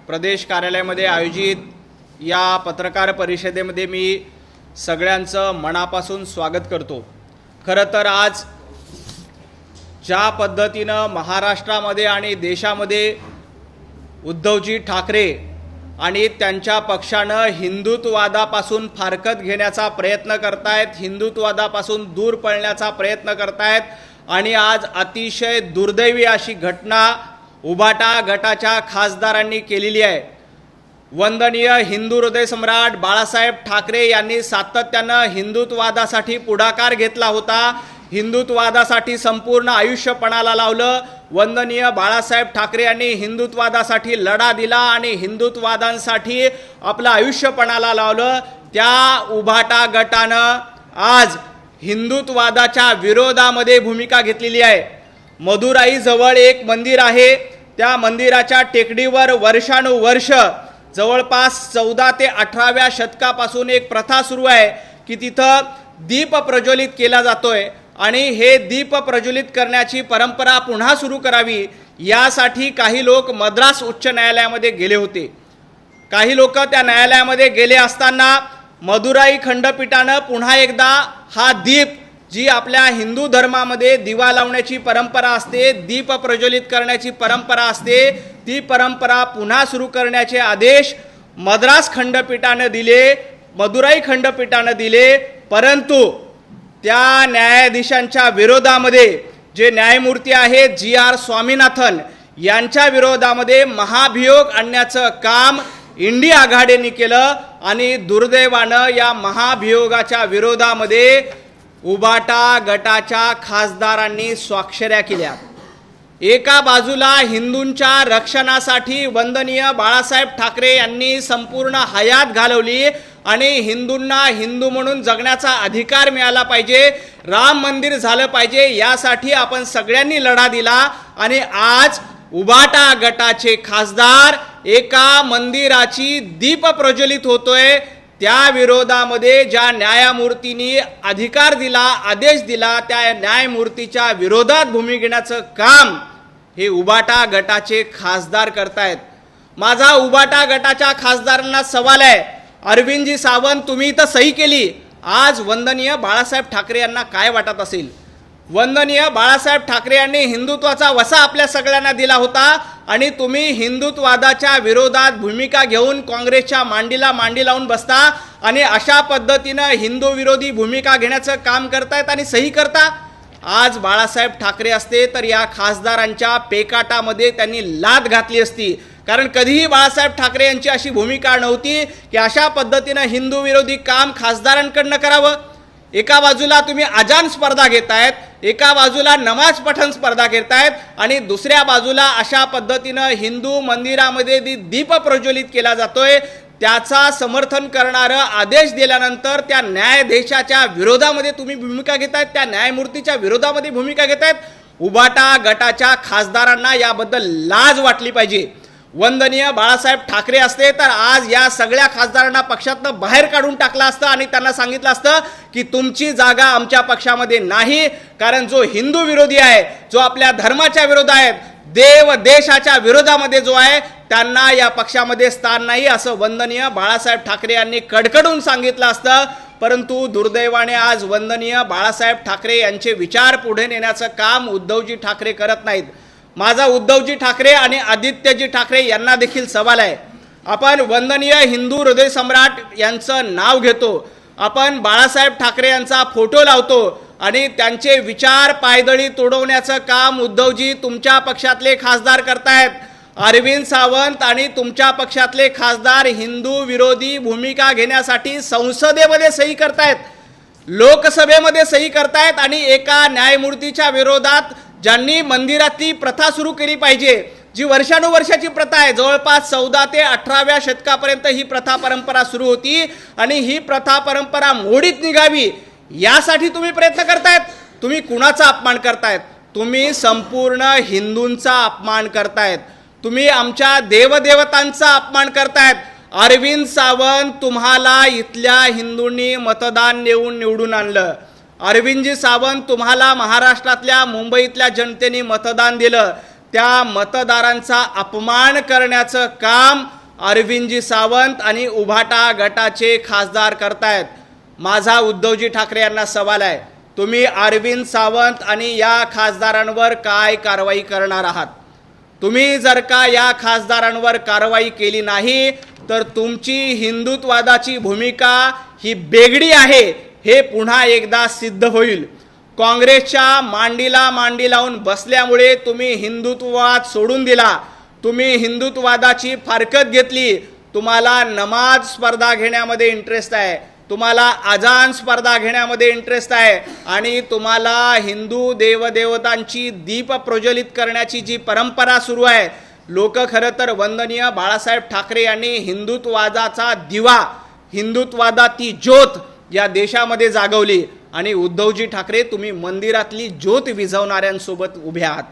प्रदेश कार्यालयामध्ये आयोजित या पत्रकार परिषदेमध्ये मी सगळ्यांचं मनापासून स्वागत करतो। खरं तर आज ज्या पद्धतीनं महाराष्ट्रामध्ये आणि देशामध्ये उद्धवजी ठाकरे आणि त्यांच्या पक्षानं हिंदुत्ववादापासून फारकत घेण्याचा प्रयत्न करतायत, हिंदुत्ववादापासून दूर पळण्याचा प्रयत्न करतायत आणि आज अतिशय दुर्दैवी अशी घटना उभाटा गटाच्या खासदारांनी केलेली आहे। वंदनीय हिंदू हृदय सम्राट बाळासाहेब ठाकरे यांनी सातत्यानं हिंदुत्ववादासाठी पुढाकार घेतला होता, हिंदुत्ववादासाठी संपूर्ण आयुष्य पणाला लावलं। वंदनीय बाळासाहेब ठाकरे यांनी हिंदुत्ववादासाठी लढा दिला आणि हिंदुत्ववादांसाठी आपलं आयुष्य पणाला लावलं। त्या उभाटा गटानं आज हिंदुत्ववादाच्या विरोधामध्ये भूमिका घेतलेली आहे। मदुराई जवळ एक मंदिर आहे, त्या मंदिराच्या टेकडीवर वर्षानुवर्ष जवळपास 14 ते 18व्या शतकापासून एक प्रथा सुरू आहे की तिथं दीप प्रज्वलित केला जातोय आणि हे दीप प्रज्वलित करण्याची परंपरा पुन्हा सुरू करावी यासाठी काही लोक मद्रास उच्च न्यायालयामध्ये गेले होते। काही लोक त्या न्यायालयामध्ये गेले असताना मदुराई खंडपीठानं पुन्हा एकदा हा दीप, जी आपल्या हिंदू धर्मामध्ये दिवा लावण्याची परंपरा असते, दीप प्रज्वलित करण्याची परंपरा असते, ती परंपरा पुन्हा सुरू करण्याचे आदेश मद्रास खंडपीठानं दिले, मदुराई खंडपीठानं दिले। परंतु त्या न्यायाधीशांच्या विरोधामध्ये जे न्यायमूर्ती आहेत GR स्वामीनाथन यांच्या विरोधामध्ये महाभियोग आणण्याचं काम इंडिया आघाडीने केलं आणि दुर्दैवानं या महाभियोगाच्या विरोधामध्ये उभाटा गटाच्या खासदारांनी स्वाक्षऱ्या केल्या। एका बाजूला हिंदूंच्या रक्षणासाठी वंदनीय बाळासाहेब ठाकरे यांनी संपूर्ण हयात घालवली आणि हिंदूंना हिंदू म्हणून जगण्याचा अधिकार मिळाला पाहिजे, राम मंदिर झालं पाहिजे यासाठी आपण सगळ्यांनी लढा दिला आणि आज उभाटा गटाचे खासदार एका मंदिराची दीप प्रज्वलित होतोय, त्या विरोधामध्ये ज्या न्यायमूर्तींनी अधिकार दिला, आदेश दिला, त्या न्यायमूर्तीच्या विरोधात भूमिका घेण्याचं काम हे उभाटा गटाचे खासदार करतायत। माझा उभाटा गटाच्या खासदारांना सवाल आहे, अरविंदजी सावंत तुम्ही इथं सही केली, आज वंदनीय बाळासाहेब ठाकरे यांना काय वाटत असेल? वंदनीय बाळासाहेब ठाकरे यांनी हिंदुत्वाचा वसा आपल्या सगळ्यांना दिला होता आणि तुम्ही हिंदुत्ववादाच्या विरोधात भूमिका घेऊन काँग्रेसच्या मांडीला मांडी लावून बसता आणि अशा पद्धतीनं हिंदू विरोधी भूमिका घेण्याचं काम करतायत आणि सही करता। आज बाळासाहेब ठाकरे असते तर या खासदारांच्या पेकाटामध्ये त्यांनी लाथ घातली असती, कारण कधीही बाळासाहेब ठाकरे यांची अशी भूमिका नव्हती की अशा पद्धतीनं हिंदू विरोधी काम खासदारांकडनं करावं। एका बाजूला तुम्ही अजान स्पर्धा घेतायत, एका बाजूला नमाज पठण स्पर्धा घेतायत आणि दुसऱ्या बाजूला अशा पद्धतीनं हिंदू मंदिरामध्ये दीप प्रज्वलित केला जातोय, त्याचा समर्थन करणारं आदेश दिल्यानंतर त्या न्यायाधीशाच्या विरोधामध्ये तुम्ही भूमिका घेतायत, त्या न्यायमूर्तीच्या विरोधामध्ये भूमिका घेतायत। उभाटा गटाच्या खासदारांना याबद्दल लाज वाटली पाहिजे। वंदनीय बाळासाहेब ठाकरे असते तर आज या सगळ्या खासदारांना पक्षातनं बाहेर काढून टाकलं असतं आणि त्यांना सांगितलं असतं की तुमची जागा आमच्या पक्षामध्ये नाही, कारण जो हिंदू विरोधी आहे, जो आपल्या धर्माच्या विरोधात आहे, देव देशाच्या विरोधामध्ये जो आहे, त्यांना या पक्षामध्ये स्थान नाही असं वंदनीय बाळासाहेब ठाकरे यांनी कडकडून सांगितलं असतं। परंतु दुर्दैवाने आज वंदनीय बाळासाहेब ठाकरे यांचे विचार पुढे नेण्याचं काम उद्धवजी ठाकरे करत नाहीत। माझा उद्धवजी ठाकरे आणि आदित्यजी ठाकरे यांना देखील सवाल आहे, आपण वंदनीय हिंदू हृदय सम्राट यांचं नाव घेतो, आपण बाळासाहेब ठाकरे यांचा फोटो लावतो आणि त्यांचे विचार पायदळी तोडवण्याचं काम उद्धवजी तुमच्या पक्षातले खासदार करतायत। अरविंद सावंत आणि तुमच्या पक्षातले खासदार हिंदू विरोधी भूमिका घेण्यासाठी संसदेमध्ये सही करतायत, लोकसभेमध्ये सही करतायत आणि एका न्यायमूर्तीच्या विरोधात ज्यांनी मंदिरातली प्रथा सुरू केली पाहिजे, जी वर्षानुवर्षाची प्रथा आहे, जवळपास 14 ते 18व्या शतकापर्यंत ही प्रथा परंपरा सुरू होती आणि ही प्रथा परंपरा मोडीत निघावी यासाठी तुम्ही प्रयत्न करतायत। तुम्ही कुणाचा अपमान करतायत? तुम्ही संपूर्ण हिंदूंचा अपमान करतायत, तुम्ही आमच्या देवदेवतांचा अपमान करतायत। अरविंद सावंत तुम्हाला इथल्या हिंदूंनी मतदान देऊन निवडून आणलं, अरविंदजी सावंत तुम्हाला महाराष्ट्रातल्या मुंबईतल्या जनतेने मतदान दिलं, त्या मतदारांचा अपमान करण्याचं काम अरविंदजी सावंत आणि उभाटा गटाचे खासदार करतायत. माझा उद्धवजी ठाकरे यांना सवाल आहे, तुम्ही अरविंद सावंत आणि या खासदारांवर काय कारवाई करणार आहात? तुम्ही जर का या खासदारांवर कारवाई केली नाही तर तुमची हिंदुत्ववादाची भूमिका ही बेगडी आहे हे पुन्हा एकदा सिद्ध होईल. काँग्रेसच्या मांडीला मांडी लावून बसल्यामुळे तुम्ही हिंदुत्ववाद सोडून दिला. तुम्ही हिंदुत्ववादाची फारकत घेतली. तुम्हाला नमाज स्पर्धा घेण्यामध्ये इंटरेस्ट आहे, तुम्हाला अजान स्पर्धा घेण्यामध्ये इंटरेस्ट आहे आणि तुम्हाला हिंदू देवदेवतांची दीप प्रज्वलित करण्याची जी परंपरा सुरू आहे. लोक खरं तर वंदनीय बाळासाहेब ठाकरे यांनी हिंदुत्ववादाचा दिवा, हिंदुत्ववादाची ज्योत या देशामध्ये जागवली आणि उद्धवजी ठाकरे तुम्ही मंदिरातली ज्योत विझवणाऱ्यांसोबत उभे आहात.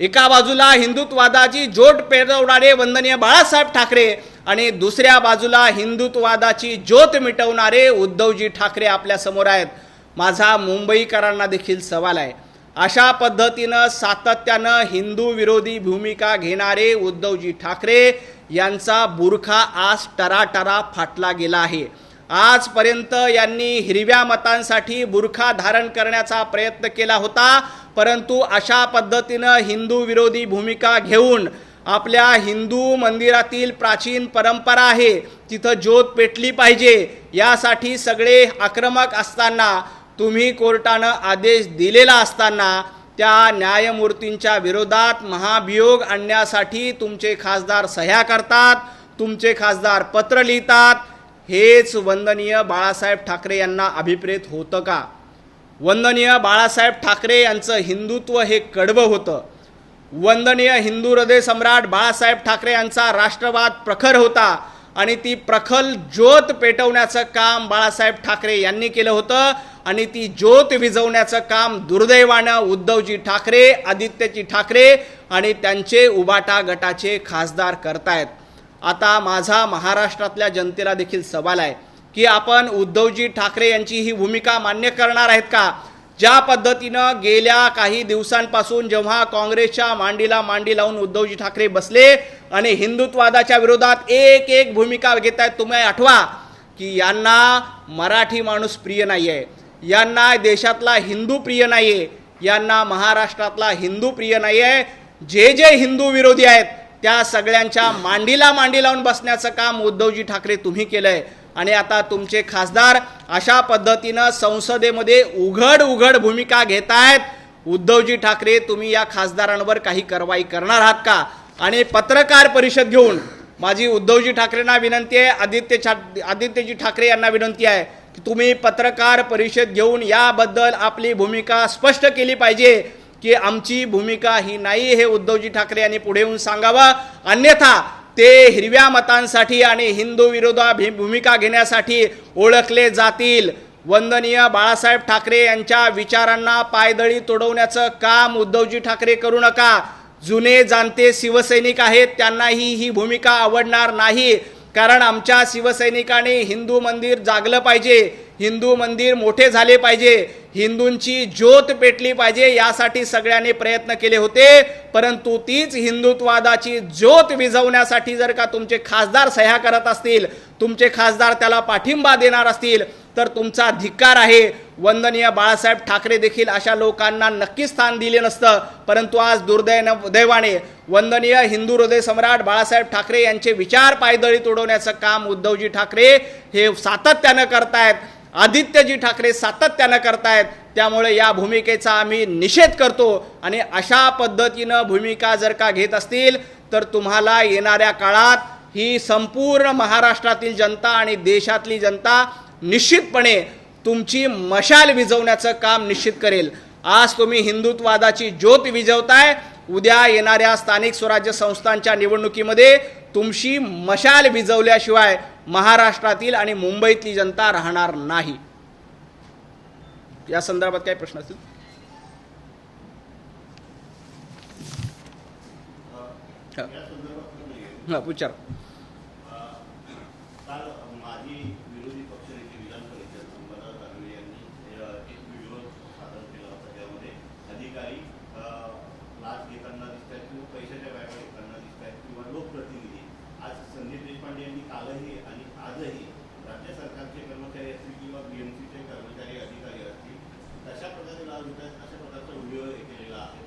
एका बाजूला हिंदुत्ववादाची ज्योत पेटवणारे वंदनीय बाळासाहेब ठाकरे आणि दुसऱ्या बाजूला हिंदुत्ववादाची ज्योत मिटवणारे उद्धवजी ठाकरे आपल्या समोर आहेत. माझा मुंबईकरांना देखील सवाल आहे, अशा पद्धतीनं सातत्यानं हिंदू विरोधी भूमिका घेणारे उद्धवजी ठाकरे यांचा बुरखा आज टराटरा फाटला गेला आहे. आजपर्यंत यांनी हिरव्या मतांसाठी बुरखा धारण करण्याचा प्रयत्न केला होता, परंतु अशा पद्धतीनं हिंदू विरोधी भूमिका घेऊन आपल्या हिंदू मंदिरातील प्राचीन परंपरा आहे तिथं ज्योत पेटली पाहिजे यासाठी सगळे आक्रमक असताना, तुम्ही कोर्टानं आदेश दिलेला असताना त्या न्यायमूर्तींच्या विरोधात महाभियोग आणण्यासाठी तुमचे खासदार सह्या करतात, तुमचे खासदार पत्र लिहितात. हेच वंदनीय बाळासाहेब ठाकरे यांना अभिप्रेत होतं का? वंदनीय बाळासाहेब ठाकरे यांचं हिंदुत्व हे कडवं होतं. वंदनीय हिंदू हृदय सम्राट बाळासाहेब ठाकरे यांचा राष्ट्रवाद प्रखर होता आणि ती प्रखर ज्योत पेटवण्याचं काम बाळासाहेब ठाकरे यांनी केलं होतं आणि ती ज्योत विझवण्याचं काम दुर्दैवानं उद्धवजी ठाकरे, आदित्यजी ठाकरे आणि त्यांचे उबाटा गटाचे खासदार करतायत. आता माझा महाराष्ट्रातल्या जनतेला देखील सवाल आहे की आपण उद्धवजी ठाकरे यांची ही भूमिका मान्य करणार आहेत का? ज्या पद्धतीनं गेल्या काही दिवसांपासून जेव्हा काँग्रेसच्या मांडीला मांडी लावून उद्धवजी ठाकरे बसले आणि हिंदुत्ववादाच्या विरोधात एक एक भूमिका घेत आहेत. तुम्ही आठवा की यांना मराठी माणूस प्रिय नाही आहे, यांना देशातला हिंदू प्रिय नाही आहे, यांना महाराष्ट्रातला हिंदू प्रिय नाही आहे. जे जे हिंदू विरोधी आहेत त्या सगळ्यांच्या मांडीला मांडी लावून बसण्याचं काम उद्धवजी ठाकरे तुम्ही केलंय आणि आता तुमचे खासदार अशा पद्धतीनं संसदेमध्ये उघड भूमिका घेत आहेत. उद्धवजी ठाकरे तुम्ही या खासदारांवर काही कारवाई करणार आहात का? आणि पत्रकार परिषद घेऊन माझी उद्धवजी ठाकरेंना विनंती आहे, आदित्यजी ठाकरे यांना विनंती आहे की तुम्ही पत्रकार परिषद घेऊन याबद्दल आपली भूमिका स्पष्ट केली पाहिजे की आमची भूमिका ही नाही, हे उद्धवजी ठाकरे यांनी पुढे येऊन सांगावं. अन्यथा ते हिरव्या मतांसाठी आणि हिंदू विरोधात भूमिका घेण्यासाठी ओळखले जातील. वंदनीय बाळासाहेब ठाकरे यांच्या विचारांना पायदळी तोडवण्याचं काम उद्धवजी ठाकरे करू नका. जुने जाणते शिवसैनिक आहेत, त्यांनाही ही भूमिका आवडणार नाही. कारण आमच्या शिवसैनिकांनी हिंदू मंदिर जागलं पाहिजे, हिंदू मंदिर मोठे झाले पाहिजे, हिंदूंची ज्योत पेटली पाहिजे यासाठी सगळ्यांनी प्रयत्न केले होते. परंतु तीच हिंदुत्ववादाची ज्योत विझवण्यासाठी जर का तुमचे खासदार सह्या करत असतील, तुमचे खासदार त्याला पाठिंबा देणार असतील तर तुमचा धिक्कार आहे. वंदनीय बाळासाहेब ठाकरे देखील अशा लोकांना नक्की स्थान दिले नसतं. परंतु आज दुर्दैवाने वंदनीय हिंदू हृदय सम्राट बाळासाहेब ठाकरे यांचे विचार पायदळी तोडवण्याचं काम उद्धवजी ठाकरे हे सातत्यानं करतायत, आदित्यजी ठाकरे सातत्यानं करतायत. त्यामुळे या भूमिकेचा आम्ही निषेध करतो आणि अशा पद्धतीनं भूमिका जर का घेत असतील तर तुम्हाला येणाऱ्या काळात ही संपूर्ण महाराष्ट्रातील जनता आणि देशातली जनता निश्चितपणे तुमची मशाल विझवण्याचं काम निश्चित करेल. आज तुम्ही हिंदुत्ववादाची ज्योत विझवताय, उद्या येणाऱ्या स्थानिक स्वराज्य संस्थांच्या निवडणुकीमध्ये तुमची मशाल विझवल्याशिवाय महाराष्ट्रातील आणि मुंबईतली जनता राहणार नाही. या संदर्भात काय प्रश्न असतील? हां विचार. लाच घेताना दिसतात किंवा पैशाच्या व्यापार करताना दिसतात किंवा लोकप्रतिनिधी. आज संदीप देशपांडे यांनी कालही आणि आजही राज्य सरकारचे कर्मचारी असतील किंवा बीएमसीचे कर्मचारी अधिकारी असतील तशा प्रकारे लाभ घेतात अशा प्रकारचा व्हिडिओ केलेला आहे,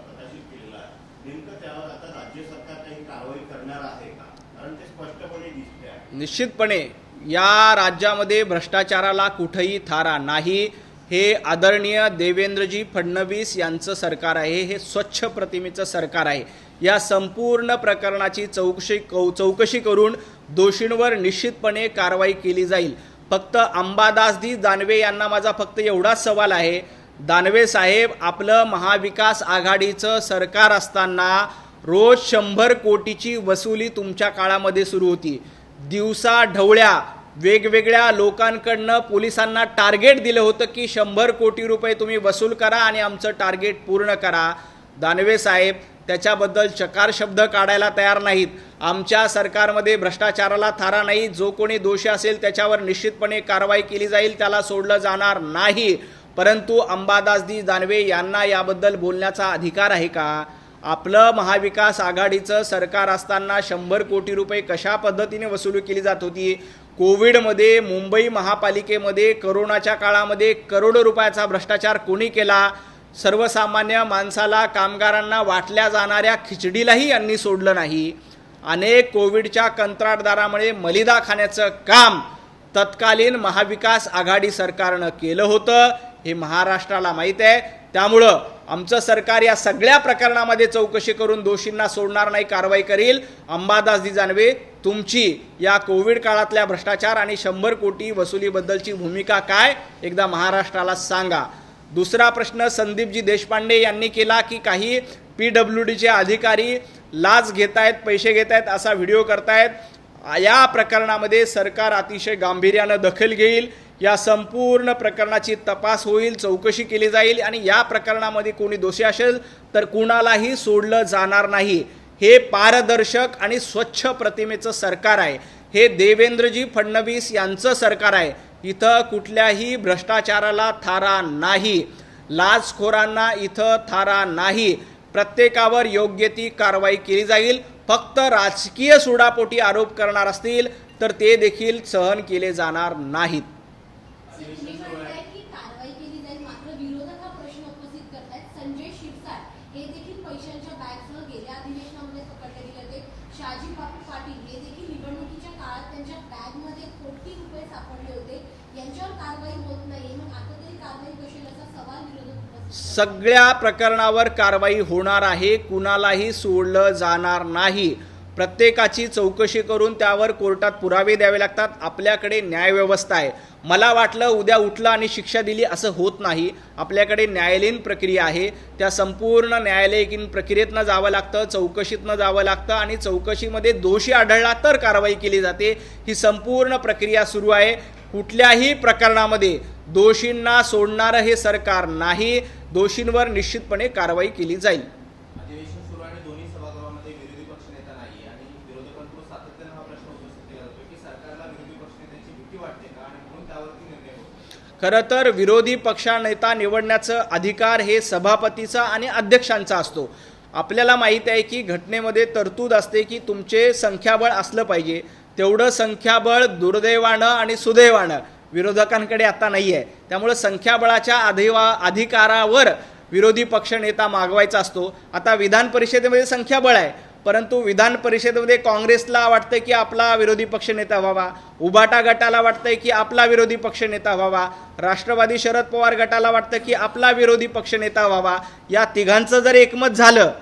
प्रकाशित केलेला आहे. नेमकं त्यावर आता राज्य सरकार काही कारवाई करणार आहे का? कारण ते स्पष्टपणे दिसते आहे. निश्चितपणे या राज्यामध्ये भ्रष्टाचाराला कुठेही थारा नाही. हे आदरणीय देवेंद्रजी फडणवीस यांचं सरकार आहे. हे स्वच्छ प्रतिमेचं सरकार आहे. या संपूर्ण प्रकरणाची चौकशी करून दोषींवर निश्चितपणे कारवाई केली जाईल. फक्त अंबादासजी दानवे यांना माझा फक्त एवढाच सवाल आहे, दानवे साहेब, आपलं महाविकास आघाडीचं सरकार असताना रोज 100 कोटीची वसुली तुमच्या काळामध्ये सुरू होती. दिवसा ढवळ्या वेगवेगळ्या लोकांकडनं पोलिसांना टार्गेट दिलं होतं की 100 कोटी रुपये तुम्ही वसूल करा आणि आमचं टार्गेट पूर्ण करा. दानवे साहेब त्याच्याबद्दल चकार शब्द काढायला तयार नाहीत. आमच्या सरकारमध्ये भ्रष्टाचाराला थारा नाही. जो कोणी दोषी असेल त्याच्यावर निश्चितपणे कारवाई केली जाईल, त्याला सोडलं जाणार नाही. परंतु अंबादासजी दानवे यांना याबद्दल बोलण्याचा अधिकार आहे का? आपलं महाविकास आघाडीचं सरकार असताना 100 कोटी रुपये कशा पद्धतीने वसूल केली जात होती? कोविडमध्ये मुंबई महापालिकेमध्ये करोनाच्या काळामध्ये करोडो रुपयाचा भ्रष्टाचार कोणी केला? सर्वसामान्य माणसाला, कामगारांना वाटल्या जाणाऱ्या खिचडीलाही यांनी सोडलं नाही. अनेक कोविडच्या कंत्राटदारामुळे मलिदा खाण्याचं काम तत्कालीन महाविकास आघाडी सरकारनं केलं होतं. हे महाराष्ट्राला माहीत आहे. त्यामुळं आमचं सरकार या सगळ्या प्रकरणामध्ये चौकशी करून दोषींना सोडणार नाही, कारवाई करील. अंबादासजी दानवे, तुमची या कोविड काळातल्या भ्रष्टाचार आणि 100 कोटी वसुलीबद्दलची भूमिका काय, एकदा महाराष्ट्राला सांगा. दुसरा प्रश्न संदीपजी देशपांडे यांनी केला की काही PWDचे अधिकारी लाच घेतायत, पैसे घेतायत, असा व्हिडिओ करतायत. या प्रकरणामध्ये सरकार अतिशय गांभीर्यानं दखल घेईल. या संपूर्ण प्रकरणाची तपास होईल, चौकशी केली जाईल आणि या प्रकरणामध्ये कोणी दोषी असेल तर कुणालाही सोडलं जाणार नाही. हे पारदर्शक आणि स्वच्छ प्रतिमेचं सरकार आहे. हे देवेंद्रजी फडणवीस यांचं सरकार आहे. इथं कुठल्याही भ्रष्टाचाराला थारा नाही, लाचखोरांना इथं थारा नाही. प्रत्येकावर योग्य ती कारवाई केली जाईल. फक्त राजकीय सुडापोटी आरोप करणार असतील तर ते देखील सहन केले जाणार नाहीत. कारवाई केली जाईल, मात्र विरोधक हा प्रश्न उपस्थित करतायत. संजय शिरसाट हे देखील पैशांच्या बॅगसह गेल्या अधिवेशनामध्ये पकडले गेले होते. शहाजी बापू पाटील हे देखील निवडणुकीच्या काळात त्यांच्या बॅगमध्ये कोटी रुपये सापडले होते. यांच्यावर कारवाई होत नाही, मग आता तरी कारवाई कशी असा सवाल विरोधक उपस्थित. सगळ्या प्रकरणावर कारवाई होणार आहे. कुणालाही सोडलं जाणार नाही. प्रत्येकाची चौकशी करून त्यावर कोर्टात पुरावे द्यावे लागतात. आपल्याकडे न्यायव्यवस्था आहे. मला वाटलं उद्या उठलं आणि शिक्षा दिली, असं होत नाही. आपल्याकडे न्यायालयीन प्रक्रिया आहे. त्या संपूर्ण न्यायालयीन प्रक्रियेतनं जावं लागतं, चौकशीतनं जावं लागतं आणि चौकशीमध्ये दोषी आढळला तर कारवाई केली जाते. ही संपूर्ण प्रक्रिया सुरू आहे. कुठल्याही प्रकरणामध्ये दोषींना सोडणारं हे सरकार नाही. दोषींवर निश्चितपणे कारवाई केली जाईल. अधिवेशन सुरू आणि दोन्ही सभागृहामध्ये विरोधी पक्षनेता नाही आणि विरोधकांकडून सातत्यानं हा प्रश्न उपस्थित केला जातो की सरकारला विरोधी पक्षनेत्याची भीती वाटते का आणि म्हणून त्यावरती निर्णय होतो. खरं तर विरोधी पक्षनेता निवडण्याचा अधिकार हे सभापतीचा आणि अध्यक्षांचा असतो. आपल्याला माहीत आहे की घटनेमध्ये तरतूद असते की तुमचे संख्याबळ असलं पाहिजे. तेवढं संख्याबळ दुर्दैवानं आणि सुदैवानं विरोधकांकडे आता नाही आहे. त्यामुळं संख्याबळाच्या अधिकारावर विरोधी पक्षनेता मागवायचा असतो. आता विधान परिषदेमध्ये संख्याबळ आहे, परंतु विधान परिषदेमध्ये काँग्रेसला वाटतं की आपला विरोधी पक्षनेता व्हावा, उबाटा गटाला वाटतंय की आपला विरोधी पक्षनेता व्हावा, राष्ट्रवादी शरद पवार गटाला वाटतं की आपला विरोधी पक्षनेता व्हावा. या तिघांचं जर एकमत झालं,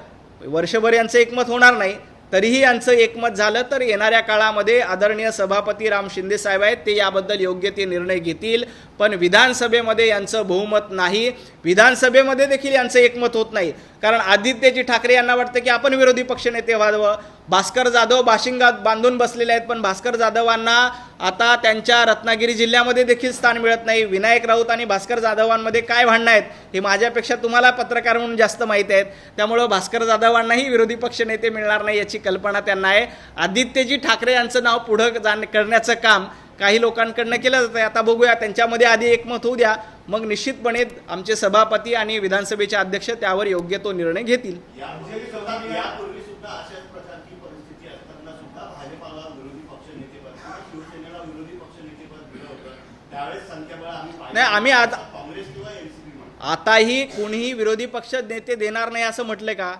वर्षभर यांचं एकमत होणार नाही, तरीही यांचं एकमत झालं तर येणाऱ्या काळामध्ये आदरणीय सभापती राम शिंदे साहेब आहेत, ते याबद्दल योग्य ते निर्णय घेतील. पण विधानसभेमध्ये यांचं बहुमत नाही. विधानसभेमध्ये देखील यांचं एकमत होत नाही, कारण आदित्यजी ठाकरे यांना वाटतं की आपण विरोधी पक्षनेते व्हावं. भास्कर जाधव बाशिंगात बांधून बसलेले आहेत, पण भास्कर जाधवांना आता त्यांच्या रत्नागिरी जिल्ह्यामध्ये देखील स्थान मिळत नाही. विनायक राऊत आणि भास्कर जाधवांमध्ये काय भांडणं आहेत हे माझ्यापेक्षा तुम्हाला पत्रकार म्हणून जास्त माहीत आहेत. त्यामुळं भास्कर जाधवांनाही विरोधी पक्षनेते मिळणार नाही याची कल्पना त्यांना आहे. आदित्यजी ठाकरे यांचं नाव पुढं करण्याचं काम काही लोकांकडनं केलं जातं. आता बघूया, त्यांच्यामध्ये आधी एकमत होऊ द्या, मग निश्चितपणे आमचे सभापती आणि विधानसभेचे अध्यक्ष त्यावर योग्य तो निर्णय घेतील. यापूर्वी सुद्धा अशाच प्रकारची परिस्थिती असताना सुद्धा भाजपाला विरोधी पक्ष पक्ष नेतेपद किंवा शिवसेनेला विरोधी पक्ष नेतेपद दिलं होतं त्यावेळेस संख्याबळ आम्ही पाहिलं. नाही, आम्ही आता काँग्रेस किंवा एनसीपी म्हणून आताही कोणीही विरोधी पक्ष नेते देणार नाही असं म्हटलंय का?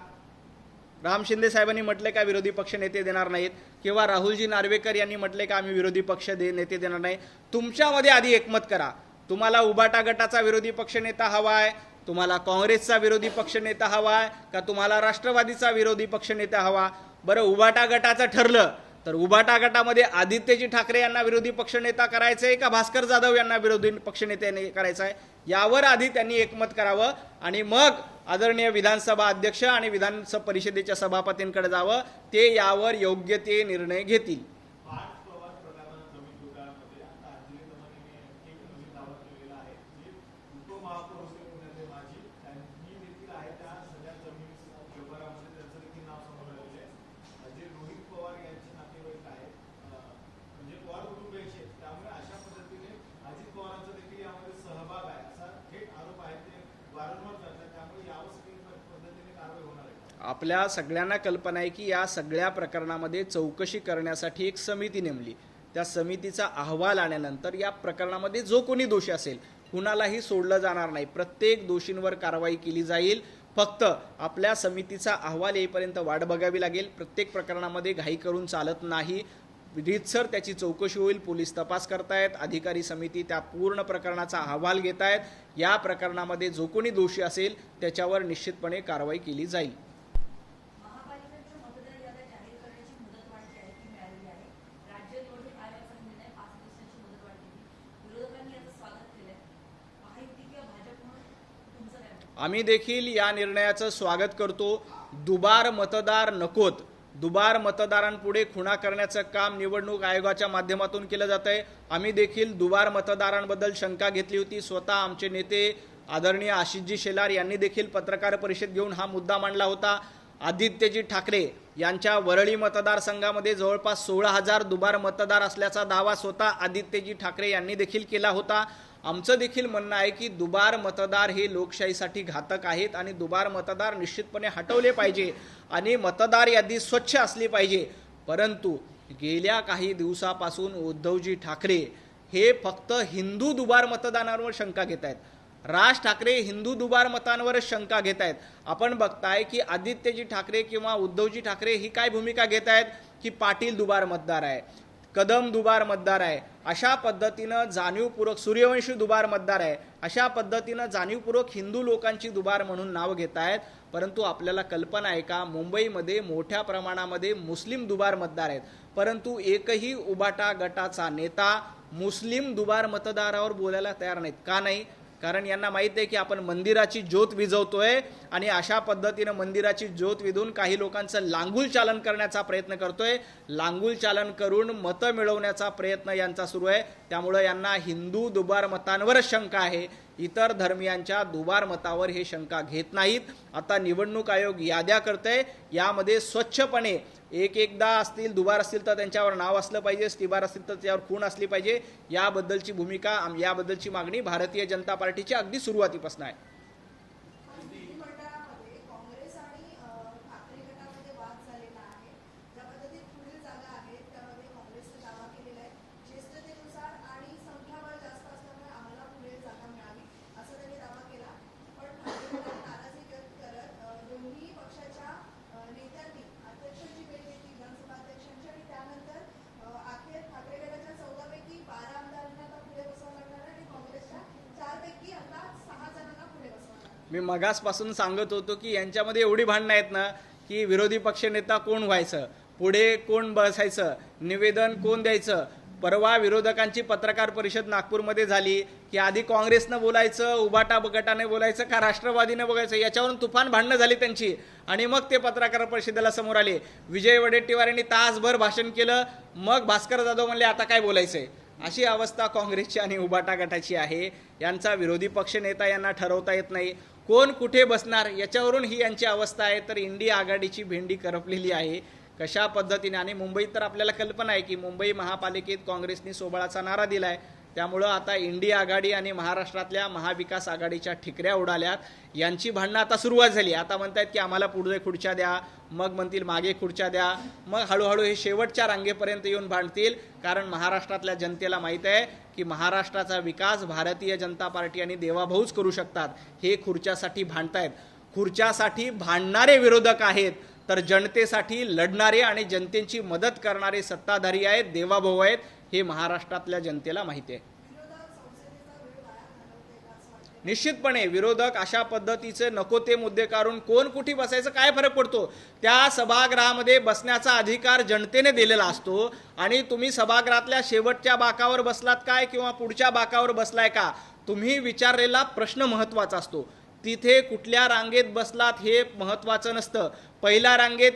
राम शिंदे साहेबांनी म्हटले का विरोधी पक्ष नेते देणार नाहीत? किंवा राहुलजी नार्वेकर यांनी म्हटले का आम्ही विरोधी पक्ष नेते देणार नाही? तुमच्यामध्ये आधी एकमत करा. तुम्हाला उबाटा गटाचा विरोधी पक्ष नेता हवा आहे, तुम्हाला काँग्रेसचा विरोधी पक्ष नेता हवा आहे का, तुम्हाला राष्ट्रवादीचा विरोधी पक्ष नेता हवा? बरं, उबाटा गटाचं ठरलं तर उबाटा गटामध्ये आदित्यजी ठाकरे यांना विरोधी पक्षनेता करायचं आहे का भास्कर जाधव यांना विरोधी पक्षनेते करायचं आहे? यावर आधी त्यांनी एकमत करावं आणि मग आदरणीय विधानसभा अध्यक्ष आणि विधान परिषदेच्या सभापतींकडे जावं. ते यावर योग्य ते निर्णय घेतील. आपल्या सगळ्यांना कल्पना आहे की या सगळ्या प्रकरणामध्ये चौकशी करण्यासाठी एक समिती नेमली. त्या समितीचा अहवाल आल्यानंतर या प्रकरणामध्ये जो कोणी दोषी असेल कुणालाही सोडलं जाणार नाही. प्रत्येक दोषींवर कारवाई केली जाईल. फक्त आपल्या समितीचा अहवाल येईपर्यंत वाट बघावी लागेल. प्रत्येक प्रकरणामध्ये घाई करून चालत नाही. रीतसर त्याची चौकशी होईल. पोलीस तपास करतायत, अधिकारी समिती त्या पूर्ण प्रकरणाचा अहवाल घेत आहेत. या प्रकरणामध्ये जो कोणी दोषी असेल त्याच्यावर निश्चितपणे कारवाई केली जाईल. आम्ही देखील या निर्णयाचं स्वागत करतो. दुबार मतदार नकोत. दुबार मतदारांपुढे खुणा करण्याचं काम निवडणूक आयोगाच्या माध्यमातून केलं जात आहे. आम्ही देखील दुबार मतदारांबद्दल शंका घेतली होती. स्वतः आमचे नेते आदरणीय आशिषजी शेलार यांनी देखील पत्रकार परिषद घेऊन हा मुद्दा मांडला होता. आदित्यजी ठाकरे यांच्या वरळी मतदारसंघामध्ये जवळपास 16,000 दुबार मतदार असल्याचा दावा स्वतः आदित्यजी ठाकरे यांनी देखील केला होता. आमचं देखील म्हणणं आहे की दुबार मतदार हे लोकशाहीसाठी घातक आहेत आणि दुबार मतदार निश्चितपणे हटवले पाहिजे आणि मतदार यादी स्वच्छ असली पाहिजे. परंतु गेल्या काही दिवसापासून उद्धवजी ठाकरे हे फक्त हिंदू दुबार मतदानावर शंका घेत आहेत. राज ठाकरे हिंदू दुबार मतांवरच शंका घेत आहेत. आपण बघताय की आदित्यजी ठाकरे किंवा उद्धवजी ठाकरे ही काय भूमिका घेत आहेत की पाटील दुबार मतदार आहे, कदम दुबार मतदार आहे, अशा पद्धतीनं जाणीवपूर्वक सूर्यवंशी दुबार मतदार आहे, अशा पद्धतीनं जाणीवपूर्वक हिंदू लोकांची दुबार म्हणून नाव घेत आहेत. परंतु आपल्याला कल्पना आहे का मुंबईमध्ये मोठ्या प्रमाणामध्ये मुस्लिम दुबार मतदार आहेत, परंतु एकही उबाटा गटाचा नेता मुस्लिम दुबार मतदारावर बोलायला तयार नाहीत. का नाही? कारण यांना माहित आहे की आपण मंदिराची ज्योत विझवतोय आणि अशा पद्धतीनं मंदिराची ज्योत विझून काही लोकांचं लांगुल चालन करण्याचा प्रयत्न करतोय. लांगुल चालन करून मतं मिळवण्याचा प्रयत्न यांचा सुरू आहे. त्यामुळे यांना हिंदू दुबार मतांवरच शंका आहे. इतर धर्मियांच्या दुबार मतावर हे शंका घेत नाहीत. आता निवडणूक आयोग याद्या करतंय. यामध्ये स्वच्छपणे एकदा असतील दुबार असतील तर त्यांच्यावर नाव असलं पाहिजे, तिबार असतील तर त्यावर खूण असली पाहिजे. याबद्दलची भूमिका याबद्दलची मागणी भारतीय जनता पार्टीची अगदी सुरुवातीपासून आहे. मी मगासपासून सांगत होतो की यांच्यामध्ये एवढी भांडणं आहेत ना की विरोधी पक्षनेता कोण व्हायचं, पुढे कोण बसायचं, निवेदन कोण द्यायचं. परवा विरोधकांची पत्रकार परिषद नागपूरमध्ये झाली की आधी काँग्रेसनं बोलायचं, उबाटा गटाने बोलायचं का राष्ट्रवादीने बोलायचं, याच्यावरून तुफान भांडणं झाली त्यांची. आणि मग ते पत्रकार परिषदेला समोर आले. विजय वडेट्टीवार यांनी तासभर भाषण केलं. मग भास्कर जाधव म्हणले आता काय बोलायचंय. अशी अवस्था काँग्रेसची आणि उबाटा गटाची आहे. यांचा विरोधी पक्ष नेता यांना ठरवता येत नाही. कोण कुठे बसणार याच्यावरून ही यांची अवस्था आहे. तर इंडिया आघाडीची भेंडी करपलेली आहे. कशा पद्धतीने आणि मुंबईत तर आपल्याला कल्पना आहे की मुंबई महापालिकेत काँग्रेसने सोबळाचा नारा दिलाय. त्यामुळं आता इंडिया आघाडी आणि महाराष्ट्रातल्या महाविकास आघाडीच्या ठिकऱ्या उडाल्यात. यांची भांडणं आता सुरुवात झाली. आता म्हणतात की आम्हाला पुढे खुर्च्या द्या, मग म्हणतील मागे खुर्च्या द्या, मग हळूहळू हे शेवटच्या रांगेपर्यंत येऊन भांडतील. कारण महाराष्ट्रातल्या जनतेला माहीत आहे की महाराष्ट्राचा विकास भारतीय जनता पार्टी आणि देवाभाऊच करू शकतात. हे खुर्च्यासाठी भांडतायत. खुर्च्यासाठी भांडणारे विरोधक आहेत, तर जनतेसाठी लढणारे आणि जनतेची मदत करणारे सत्ताधारी आहेत, देवाभाऊ आहेत. हे महाराष्ट्रातल्या जनतेला माहिती आहे. निश्चितपणे विरोधक अशा पद्धतीचे नको ते मुद्दे काढून कोण कुठे बसायचं काय फरक पडतो. त्या सभागृहामध्ये बसण्याचा अधिकार जनतेने दिलेला असतो आणि तुम्ही सभागृहातल्या शेवटच्या बाकावर बसलात काय किंवा पुढच्या बाकावर बसलाय का, तुम्ही विचारलेला प्रश्न महत्त्वाचा असतो. तिथे कुठल्या रांगेत बसलात हे महत्त्वाचं नसतं. पहिल्या रांगेत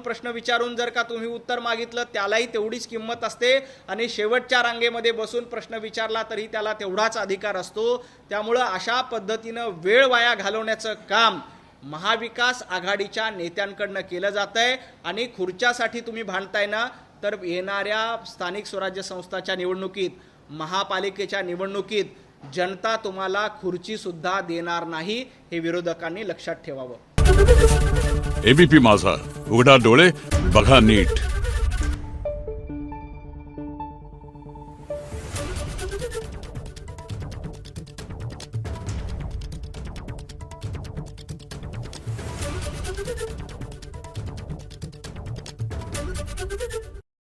प्रश्न विचारून जर का तुम्ही उत्तर मागितलं त्यालाही तेवढीच किंमत असते आणि शेवटच्या रांगेमध्ये बसून प्रश्न विचारला तरी त्याला तेवढाच अधिकार असतो. त्यामुळं अशा पद्धतीनं वेळ वाया घालवण्याचं काम महाविकास आघाडीच्या नेत्यांकडनं केलं जात आहे. आणि खुर्च्यासाठी तुम्ही भांडताय ना, तर येणाऱ्या स्थानिक स्वराज्य संस्थाच्या निवडणुकीत, महापालिकेच्या निवडणुकीत जनता तुम्हाला खुर्ची सुद्धा देणार नाही. हे विरोधकांनी लक्षात ठेवावं. एबीपी माझा, उघडा डोळे बघा नीट. Thank you.